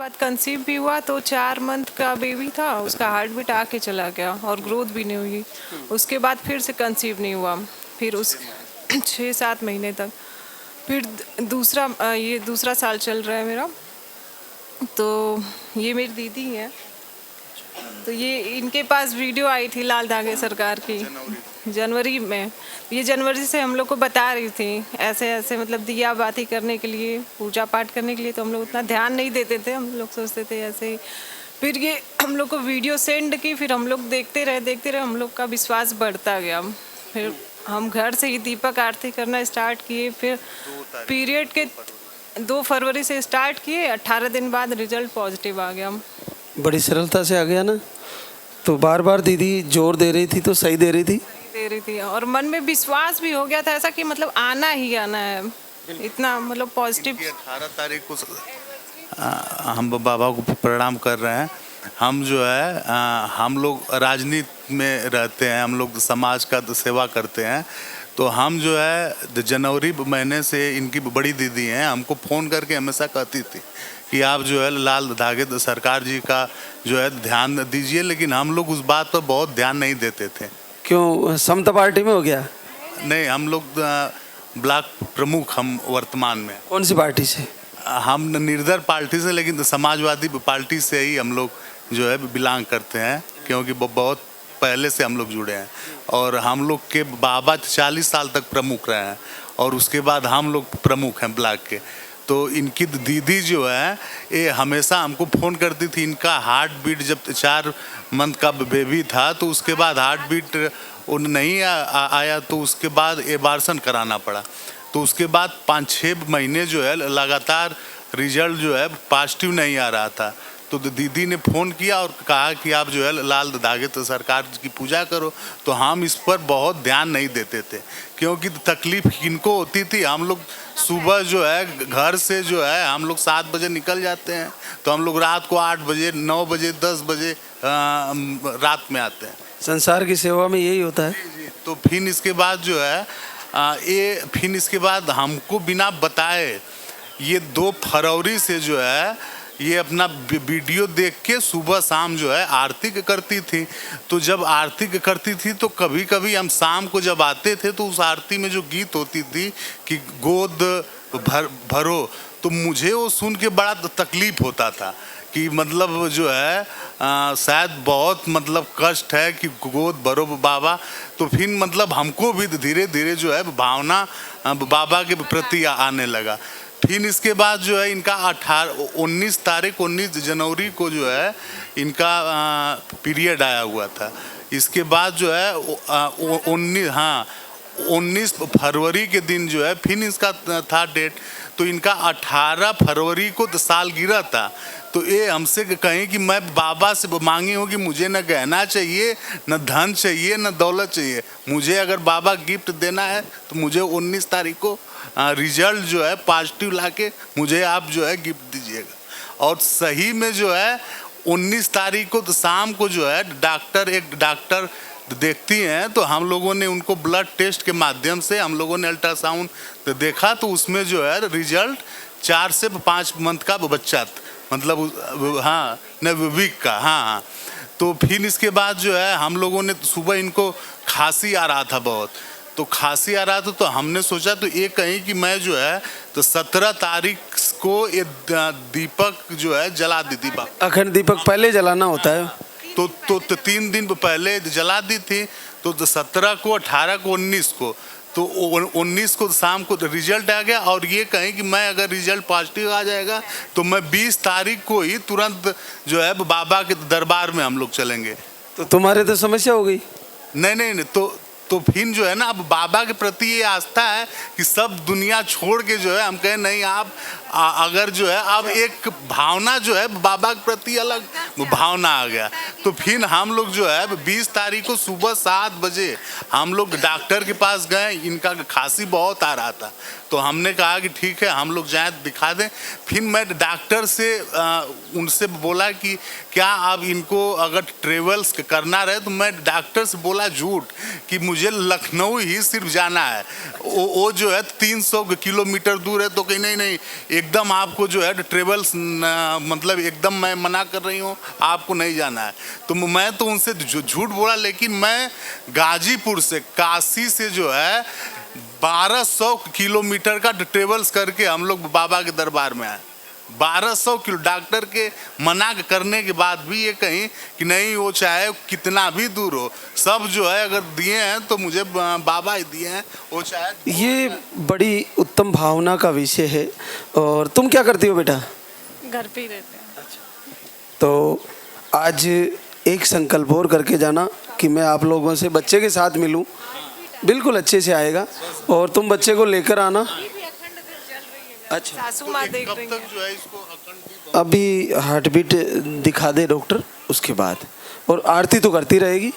बाद कंसीव भी हुआ तो 4 मंथ का बेबी था, उसका हार्ट बीट आके चला गया और ग्रोथ भी नहीं हुई। उसके बाद फिर से कंसीव नहीं हुआ, फिर उस 6-7 महीने तक। फिर ये दूसरा साल चल रहा है मेरा। तो ये मेरी दीदी है, तो ये इनके पास वीडियो आई थी लाल धागे सरकार की जनवरी में। ये जनवरी से हम लोग को बता रही थी ऐसे ऐसे, मतलब दिया बाती करने के लिए, पूजा पाठ करने के लिए। तो हम लोग उतना ध्यान नहीं देते थे, हम लोग सोचते थे ऐसे ही। फिर ये हम लोग को वीडियो सेंड की, फिर हम लोग देखते रहे, हम लोग का विश्वास बढ़ता गया। फिर हम घर से ही दीपक आरती करना स्टार्ट किए। फिर पीरियड के 2 फरवरी से स्टार्ट किए, 18 दिन बाद रिजल्ट पॉजिटिव आ गया। बड़ी सरलता से आ गया ना। तो बार बार दीदी जोर दे रही थी तो सही दे रही थी और मन में विश्वास भी हो गया था ऐसा कि मतलब आना ही आना है, इतना मतलब पॉजिटिव। 18 तारीख को हम बाबा को प्रणाम कर रहे हैं। हम जो है हम लोग राजनीति में रहते हैं, हम लोग समाज का सेवा करते हैं। तो हम जो है जनवरी महीने से इनकी बड़ी दीदी हैं, हमको फ़ोन करके हमेशा कहती थी कि आप जो है लाल धागे सरकार जी का जो है ध्यान दीजिए, लेकिन हम लोग उस बात पर बहुत ध्यान नहीं देते थे। क्यों, समता पार्टी में हो गया? नहीं, हम लोग ब्लॉक प्रमुख हम वर्तमान में। कौन सी पार्टी से? हम निर्दल पार्टी से, लेकिन समाजवादी पार्टी से ही हम लोग जो है बिलोंग करते हैं, क्योंकि बहुत पहले से हम लोग जुड़े हैं। और हम लोग के बाबा 40 साल तक प्रमुख रहे हैं और उसके बाद हम लोग प्रमुख हैं ब्लॉक के। तो इनकी दीदी जो है ये हमेशा हमको फ़ोन करती थी। इनका हार्ट बीट जब 4 मंथ का बेबी था तो उसके बाद हार्ट बीट नहीं आया, तो उसके बाद एबार्सन कराना पड़ा। तो उसके बाद 5-6 महीने जो है लगातार रिजल्ट जो है पॉजिटिव नहीं आ रहा था। तो दीदी ने फ़ोन किया और कहा कि आप जो है लाल धागे तो सरकार की पूजा करो। तो हम इस पर बहुत ध्यान नहीं देते थे, क्योंकि तकलीफ़ किनको होती थी। हम लोग सुबह जो है घर से जो है हम लोग 7 बजे निकल जाते हैं, तो हम लोग रात को 8 बजे, 9 बजे, 10 बजे रात में आते हैं। संसार की सेवा में यही होता है। जी। तो फिर इसके बाद जो है फिर इसके बाद हमको बिना बताए ये 2 फरवरी से जो है ये अपना वीडियो देख के सुबह शाम जो है आरती करती थी। तो जब आरती करती थी तो कभी कभी हम शाम को जब आते थे तो उस आरती में जो गीत होती थी कि गोद भरो, तो मुझे वो सुन के बड़ा तकलीफ होता था कि मतलब जो है शायद बहुत मतलब कष्ट है कि गोद भरो बाबा। तो फिर मतलब हमको भी धीरे धीरे जो है भावना बाबा के प्रति आने लगा। फिर इसके बाद जो है इनका 19 जनवरी को जो है इनका पीरियड आया हुआ था। इसके बाद जो है 19 फरवरी के दिन जो है फिर इसका था डेट। तो इनका 18 फरवरी को तो साल गिरा था। तो ये हमसे कहें कि मैं बाबा से मांगी हूँ कि मुझे न गहना चाहिए, न धन चाहिए, न दौलत चाहिए। मुझे अगर बाबा गिफ्ट देना है तो मुझे 19 तारीख को रिजल्ट जो है पॉजिटिव लाके मुझे आप जो है गिफ्ट दीजिएगा। और सही में जो है 19 तारीख को तो शाम को जो है एक डॉक्टर देखती हैं, तो हम लोगों ने उनको ब्लड टेस्ट के माध्यम से हम लोगों ने अल्ट्रासाउंड तो देखा, तो उसमें जो है रिजल्ट 4 से 5 मंथ का बच्चा, मतलब हाँ वीक का। हाँ। तो फिर इसके बाद जो है हम लोगों ने सुबह इनको खांसी आ रहा था बहुत, तो खांसी आ रहा था तो हमने सोचा तो ये कहीं कि मैं जो है तो 17 तारीख को ये दीपक जो है जला दी थी। अखंड दीपक पहले जलाना होता है तो 3 दिन पहले जला दी थी। तो 17 को, 18 को, 19 को, तो 19 को शाम को रिजल्ट आ गया। और ये कहें कि मैं अगर रिजल्ट पॉजिटिव आ जाएगा तो मैं 20 तारीख को ही तुरंत जो है बाबा के दरबार में हम लोग चलेंगे। तो तुम्हारे तो समस्या हो गई। नहीं, तो फिर जो है ना अब बाबा के प्रति ये आस्था है कि सब दुनिया छोड़ के जो है हम कहें नहीं, आप अगर जो है अब एक भावना जो है बाबा के प्रति अलग भावना आ गया। तो फिर हम लोग जो है 20 तारीख को सुबह 7 बजे हम लोग डॉक्टर के पास गए। इनका खांसी बहुत आ रहा था, तो हमने कहा कि ठीक है हम लोग जाए दिखा दें। फिर मैं डॉक्टर से उनसे बोला कि क्या आप इनको अगर ट्रेवल्स करना रहे, तो मैं डॉक्टर से बोला झूठ कि मुझे लखनऊ ही सिर्फ जाना है, वो जो है 300 किलोमीटर दूर है। तो कहीं नहीं, एकदम आपको जो है ट्रेवल्स मतलब एकदम मैं मना कर रही हूँ, आपको नहीं जाना है। तो मैं तो उनसे झूठ बोला, लेकिन मैं गाजीपुर से, काशी से जो है 1200 किलोमीटर का ट्रेवल्स करके हम लोग बाबा के दरबार में आए। 1200 किलो, डॉक्टर के मना करने के बाद भी ये कहीं कि नहीं, वो चाहे कितना भी दूर हो, सब जो है अगर दिए हैं तो मुझे बाबा ही दिए हैं, वो चाहे। ये बड़ी उत्तम भावना का विषय है। और तुम क्या करती हो बेटा? घर पे ही रहते हैं। तो आज एक संकल्प और करके जाना कि मैं आप लोगों से बच्चे के साथ मिलूं, बिल्कुल अच्छे से आएगा। और तुम बच्चे को लेकर आना। अच्छा, सासू माँ देख कब रही तक है। जो है इसको अखंड अभी हार्ट बीट दिखा दे डॉक्टर, उसके बाद। और आरती तो करती रहेगी।